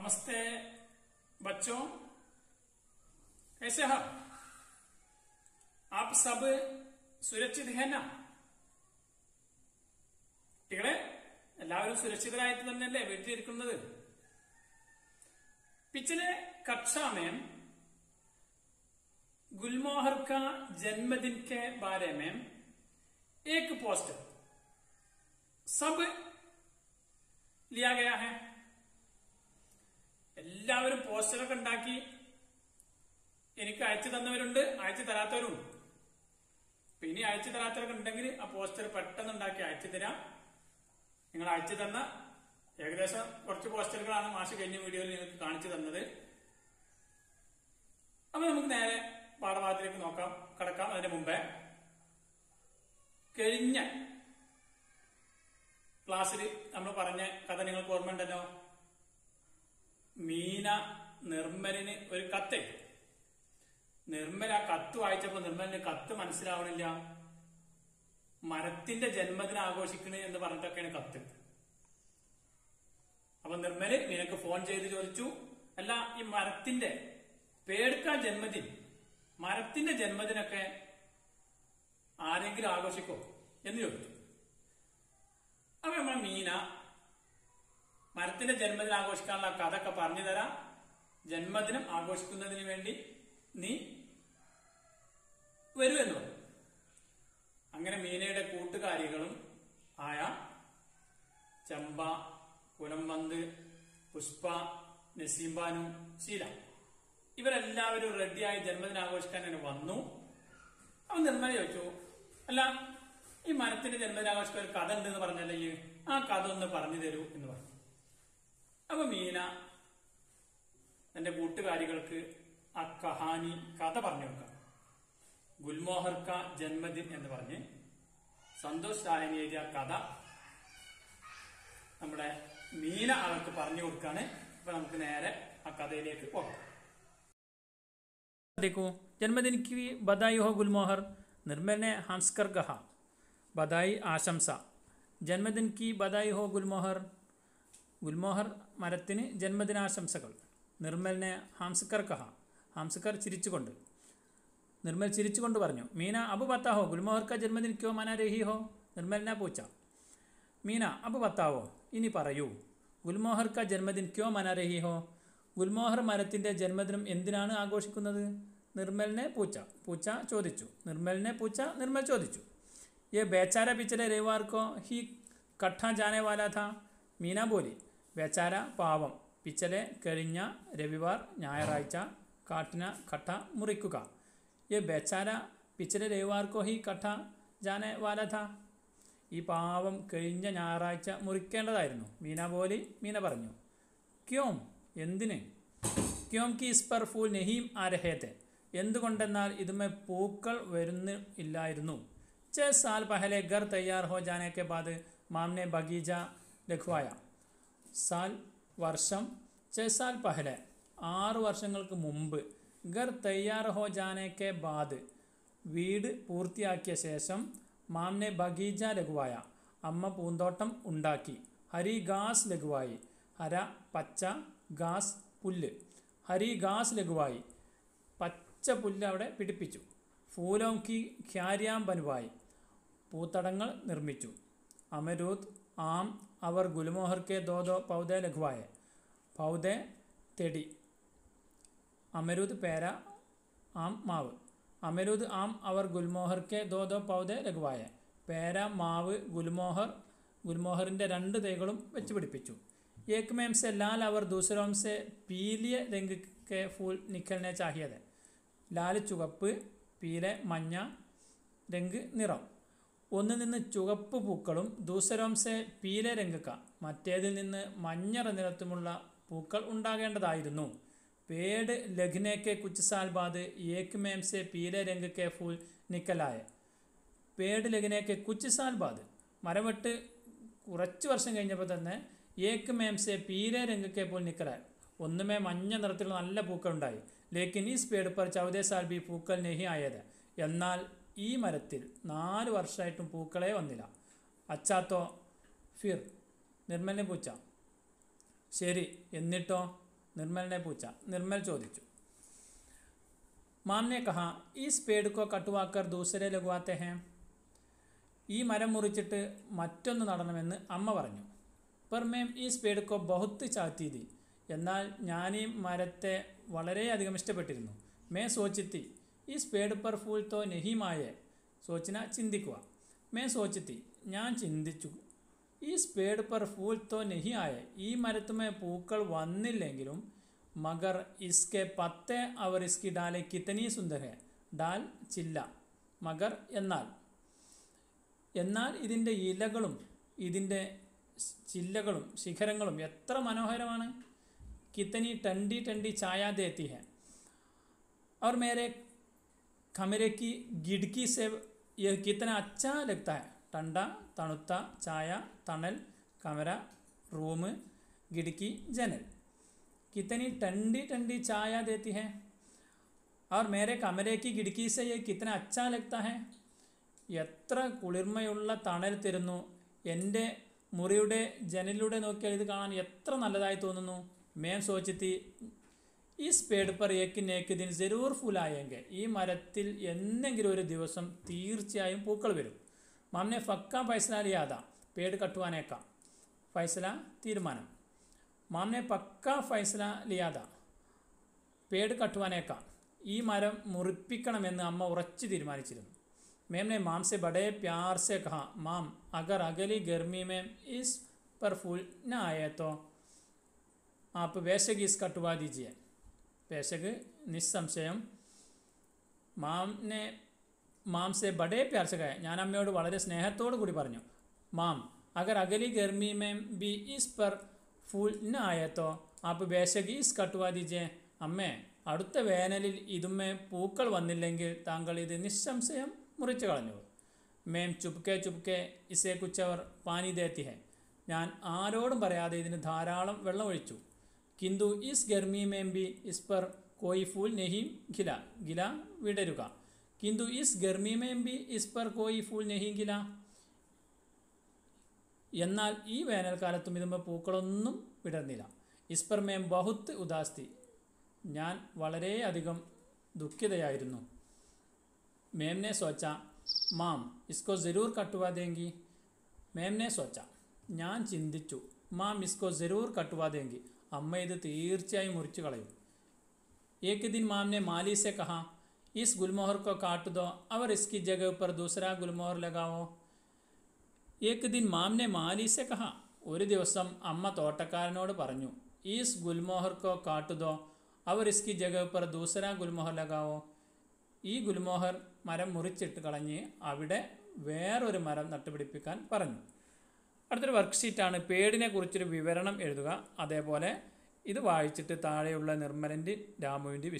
नमस्ते बच्चों, कैसे हो आप? सब സുരക്ഷിത് है ना? കുട്ടികളെ, എല്ലാവരും സുരക്ഷിതരായിട്ട് തന്നെയല്ലേ വീട്ടിലിരിക്കുന്നത്? पिछले कक्षा में गुलमोहर का जन्मदिन के बारे में एक पोस्टर सब लिया गया है. എല്ലാവരും പോസ്റ്ററൊക്കെ ഉണ്ടാക്കി എനിക്ക് അയച്ചു തന്നവരുണ്ട്, അയച്ചു തരാത്തവരുണ്ട്. ഇനി അയച്ചു തരാത്തവരൊക്കെ ഉണ്ടെങ്കിൽ ആ പോസ്റ്റർ പെട്ടെന്ന് ഉണ്ടാക്കി അയച്ചു തരാം. നിങ്ങൾ അയച്ചു തന്ന ഏകദേശം കുറച്ച് പോസ്റ്ററുകളാണ് മാഷ് കഴിഞ്ഞ വീഡിയോയിൽ നിങ്ങൾക്ക് കാണിച്ചു തന്നത്. അപ്പൊ നമുക്ക് നേരെ പാഠഭാഗത്തിലേക്ക് കടക്കാം. അതിന് മുമ്പേ കഴിഞ്ഞ ക്ലാസ്സിൽ നമ്മൾ പറഞ്ഞ കഥ നിങ്ങൾക്ക് ഓർമ്മയുണ്ടല്ലോ. മീന നിർമ്മലിന് ഒരു കത്ത്. നിർമ്മൽ ആ കത്ത് വായിച്ചപ്പോ നിർമ്മലിന് കത്ത് മനസ്സിലാവണില്ല. മരത്തിന്റെ ജന്മദിനം ആഘോഷിക്കണേ എന്ന് പറഞ്ഞിട്ടൊക്കെയാണ് കത്ത്. അപ്പൊ നിർമ്മല് നിനക്ക് ഫോൺ ചെയ്ത് ചോദിച്ചു, അല്ല ഈ മരത്തിന്റെ പേടുക്കാൻ മരത്തിന്റെ ജന്മദിനൊക്കെ ആരെങ്കിലും ആഘോഷിക്കോ എന്ന് ചോദിച്ചു. അപ്പൊ നമ്മളെ മീന മരത്തിന്റെ ജന്മദിനം ആഘോഷിക്കാനുള്ള കഥയൊക്കെ പറഞ്ഞു തരാം. ജന്മദിനം ആഘോഷിക്കുന്നതിന് വേണ്ടി നീ വരുമെന്ന് പറഞ്ഞു. അങ്ങനെ മീനയുടെ കൂട്ടുകാരികളും ആയ ചമ്പ, കുലംബന്ത്, പുഷ്പ, നസീംബാനു, ശീല ഇവരെല്ലാവരും റെഡിയായി ജന്മദിനം ആഘോഷിക്കാൻ തന്നെ വന്നു. അവൻ നിർമ്മല ചോദിച്ചു, അല്ല ഈ മരത്തിന്റെ ജന്മദിനം ആഘോഷിക്കാൻ ഒരു കഥ ഉണ്ടെന്ന് പറഞ്ഞല്ലേ, ആ കഥ ഒന്ന് പറഞ്ഞു തരൂ എന്ന് പറഞ്ഞു. അപ്പൊ മീന തന്റെ കൂട്ടുകാരികൾക്ക് ആ കഥ പറഞ്ഞു കൊടുക്കാം. ഗുൽമോഹർ കാ ജന്മദിൻ എന്ന് പറഞ്ഞ് സന്തോഷ് രായനി എഴുതിയ കഥ നമ്മുടെ മീന അവർക്ക് പറഞ്ഞു കൊടുക്കാണ്. അപ്പൊ നമുക്ക് നേരെ ആ കഥയിലേക്ക് പോകാം. देखो, जन्मदिन की बधाई हो गुलमोहर. निर्मल ने हंसकर कहा. बधाई आशंसा. जन्मदिन की बधाई हो गुलमोहर. ഗുൽമോഹർ മരത്തിന് ജന്മദിനാശംസകൾ. നിർമ്മലിനെ ഹംസ്കർ കഹ. ഹംസ്കർ ചിരിച്ചുകൊണ്ട്. നിർമ്മൽ ചിരിച്ചുകൊണ്ട് പറഞ്ഞു, മീന അബ് ബത്താഹോ ഗുൽമോഹർ കാ ജന്മദിൻ ക്യോ മനാ രഹി ഹോ. നിർമ്മലിനെ പൂച്ച. മീന അബ് ബത്താവോ, ഇനി പറയൂ. ഗുൽമോഹർ കാ ജന്മദിൻ ക്യോ മനാ രഹി ഹോ. ഗുൽമോഹർ മരത്തിന്റെ ജന്മദിനം എന്തിനാണ് ആഘോഷിക്കുന്നത്? നിർമ്മലിനെ പൂച്ച. പൂച്ച ചോദിച്ചു. നിർമ്മലിനെ പൂച്ച. നിർമ്മൽ ചോദിച്ചു. യേ ബേച്ചാര പിछले रविवार को ही कट्ठा जाने वाला था. മീന ബോലി. ബേച്ചാര പാവം. പിച്ചലെ കഴിഞ്ഞ രവിവാർ ഞായറാഴ്ച. കാട്ടിന കട്ട മുറിക്കുക. യേ ബേച്ചാര പിച്ചലെ രവിവാർ കോ ഹി കട്ട ജാനെ വാല ഥാ. ഈ പാവം കഴിഞ്ഞ ഞായറാഴ്ച മുറിക്കേണ്ടതായിരുന്നു. മീന ബോലി. മീന പറഞ്ഞു. ക്യോം, എന്തിന്? ക്യോം കി ഇസ് പർ ഫൂൽ നഹീം ആ രഹേ തെ. എന്തുകൊണ്ടെന്നാൽ ഇതുമേ പൂക്കൾ വരുന്നില്ലായിരുന്നു. 6 साल पहले घर तैयार हो जाने के बाद मामने बगीचा ലഖ്വായ. സാൽ വർഷം. 6 साल പഹലെ 6 വർഷങ്ങൾക്ക് മുമ്പ്. ഗർ തയ്യാർ ഹോ ജാനെ കെ ബാദ് വീട് പൂർത്തിയാക്കിയ ശേഷം. മാംനെ ബഗീജ ലഘുവായ അമ്മ പൂന്തോട്ടം ഉണ്ടാക്കി. ഹരി ഗാസ് ലഘുവായി. ഹര പച്ച, ഗാസ് പുല്ല്. ഹരി ഗാസ് ലഘുവായി പച്ച പുല്ല് അവിടെ പിടിപ്പിച്ചു. ഫൂലോം കി ഖ്യാരിയാം ബനുവായി പൂത്തടങ്ങൾ നിർമ്മിച്ചു. അമരൂദ്, ആം അവർ ഗുൽമോഹർ കെ ദോ പൗധെ ലഘുവായെ. പൗധെ തെടി. അമരൂദ് പേര, ആം മാവ്. അമരൂദ് ആം അവർ ഗുൽമോഹർ കെ ദോ പൗധെ ലഘുവായെ. പേര, മാവ്, ഗുൽമോഹറിന്റെ 2 തൈകളും വെച്ച് പിടിപ്പിച്ചു. एक में से लाल और दूसरों से पीले रंग के फूल निकलने चाहिए थे. ലാൽ ചുവപ്പ്, പീലെ മഞ്ഞ, രംഗ് നിറം. ഒന്നിൽ നിന്ന് ചുവപ്പ് പൂക്കളും ദൂസരോംസെ പീലെ രംഗക്ക മറ്റേതിൽ നിന്ന് മഞ്ഞ നിറത്തുമുള്ള പൂക്കൾ ഉണ്ടാകേണ്ടതായിരുന്നു. പേട് ലഗ്നേക്കെ കുച്ച് സാൽ ബാദ് ഏക് മേം സെ പീലെ രംഗ് കെ ഫൂൽ നിക്കലായ. പേട് ലഗ്നേക്കെ കുച്ച് സാൽ ബാദ് മരവെട്ട് കുറച്ച് വർഷം കഴിഞ്ഞപ്പോൾ തന്നെ ഏക് മേം സെ പീലെ രംഗ് കെ ഫൂൽ നിക്കലായ ഒന്നുമേ മഞ്ഞ നിറത്തിലുള്ള നല്ല പൂക്കൾ ഉണ്ടായി. ലേക്കിൻ ഈ പേട് പർ 14 साल भी പൂക്കൾ നെഹി ആയത്. എന്നാൽ ഈ മരത്തിൽ 4 വർഷമായിട്ടും പൂക്കളെ വന്നില്ല. അച്ചാത്തോ ഫിർ. നിർമ്മലിനെ പൂച്ച. ശരി, എന്നിട്ടോ? निर्मल ने पूछा। निर्मल ചോദിച്ചു। മാം ने कहा इस पेड़ को कटवाकर दूसरे लगवाते हैं. ഈ മരം മുറിച്ചിട്ട് മറ്റൊന്ന് നടണമെന്ന് അമ്മ പറഞ്ഞു. पर मैम इस पेड़ को बहुत चाहती थी. എന്നാൽ ഞാൻ ഈ മരത്തെ വളരെയധികം ഇഷ്ടപ്പെട്ടിരുന്നു. मैं सोची थी इस पेड़ पर फूल तो नहीं आए. सोचना ചിന്തിക്കുക. मैं सोची थी ഞാൻ ചിന്തിച്ചു. इस पेड़ पर फूल तो नहीं आए. ഈ മരത്തുമേ പൂക്കൾ വന്നില്ലെങ്കിലും मगर इसके पत्ते और इसकी डालें कितनी सुंदर है. डाल ചില്ല, മഗർ എന്നാൽ ഇതിൻ്റെ ഇലകളും ഇതിൻ്റെ ചില്ലകളും ശിഖരങ്ങളും എത്ര മനോഹരമാണ്. कितनी ठंडी ठंडी छाया देती है और मेरे कमरे की खिड़की से यह कितना अच्छा लगता है. ठंडा തണുത്ത, ഛായ തണൽ, കമര റൂം, खिड़की ജനൽ. कितनी ठंडी ठंडी छाया देती है और मेरे कमरे की खिड़की से ये कितना अच्छा लगता है. എത്ര കുളിർമയുള്ള തണൽ തരുന്നു. എൻ്റെ മുറിയുടെ ജനലിലൂടെ നോക്കിയാൽ ഇത് കാണാൻ എത്ര നല്ലതായി തോന്നുന്നു. मैं सोची थी इस पेड़ पर एक न एक दिन जरूर फूल आएंगे. ഈ മരത്തിൽ എന്തെങ്കിലും ഒരു ദിവസം തീർച്ചയായും പൂക്കൾ വരും. माम ने पक्का फैसला लिया था पेड़ कटवाने का. फैसला തീരുമാനം. माम ने पक्का फैसला लिया था पेड़ कटवाने का. ഈ മരം മുറിപ്പിക്കണമെന്ന് അമ്മ ഉറച്ചു തീരുമാനിച്ചിരുന്നു. मैम ने माम से बड़े प्यार से कहा माम अगर अगली गर्मी में इस पर फूल न आए तो आप बेशक इस कटवा दीजिए. बेशक നിസ്സംശയം. മാം से बड़े प्यार से कहा. ഞാൻ അമ്മയോട് വളരെ സ്നേഹത്തോടു കൂടി പറഞ്ഞു. മാം अगर अगली गर्मी में भी इस पर फूल न आए तो आप बेशक इस कटवा दीजिए. അമ്മേ, അടുത്ത വേനലിൽ ഇതുമേ പൂക്കൾ വന്നില്ലെങ്കിൽ താങ്കൾ ഇത് നിസ്സംശയം മുറിച്ചു കളഞ്ഞു. മേം ചുപ്കെ ചുപ്കെ ഇസേ കുച്ചവർ പാനി ദേത്തി ഹെ. ഞാൻ ആരോടും പറയാതെ ഇതിന് ധാരാളം വെള്ളം ഒഴിച്ചു. किंतु इस गर्मी में भी इस पर कोई फूल नहीं खिला. गिला വിടരുക. किंतु इस गर्मी में भी इस पर कोई फूल नहीं खिला. എന്നാൽ ഈ വേനൽക്കാലത്തും ഇതുമ്പോൾ പൂക്കളൊന്നും വിടർന്നില്ല. ഇസ് पर मैं बहुत उदास थी. ഞാൻ വളരെയധികം ദുഃഖിതയായിരുന്നു. मैम ने सोचा माम इसको ज़रूर कटवा देंगी. मैम ने सोचा ഞാൻ ചിന്തിച്ചു. മാം इसको ज़रूर कटवा देंगी. അമ്മ ഇത് തീർച്ചയായും മുറിച്ചു കളയും. एक दिन माम ने माली से कहा इस गुलमोहर को काट दो और इसकी जगह पर दूसरा गुलमोहर लगाओ. एक दिन माम ने माली से कहा. ഒരു ദിവസം അമ്മ തോട്ടക്കാരനോട് പറഞ്ഞു ഈസ് ഗുൽമോഹർ കോ കാട്ട് ദോ അവർ ഇസ്കി ജഗ പർ ദൂസര ഗുൽമോഹർ ലഗാവോ. ഈ ഗുൽമോഹർ മരം മുറിച്ചിട്ട് കളഞ്ഞ് അവിടെ വേറൊരു മരം നട്ടുപിടിപ്പിക്കാൻ പറഞ്ഞു. അടുത്തൊരു വർക്ക്ഷീറ്റാണ്. പേടിനെ കുറിച്ചൊരു വിവരണം എഴുതുക. അതേപോലെ ഇത് വായിച്ചിട്ട് താഴെയുള്ള നിർമ്മലൻ്റെയും രാമുവിൻ്റെയും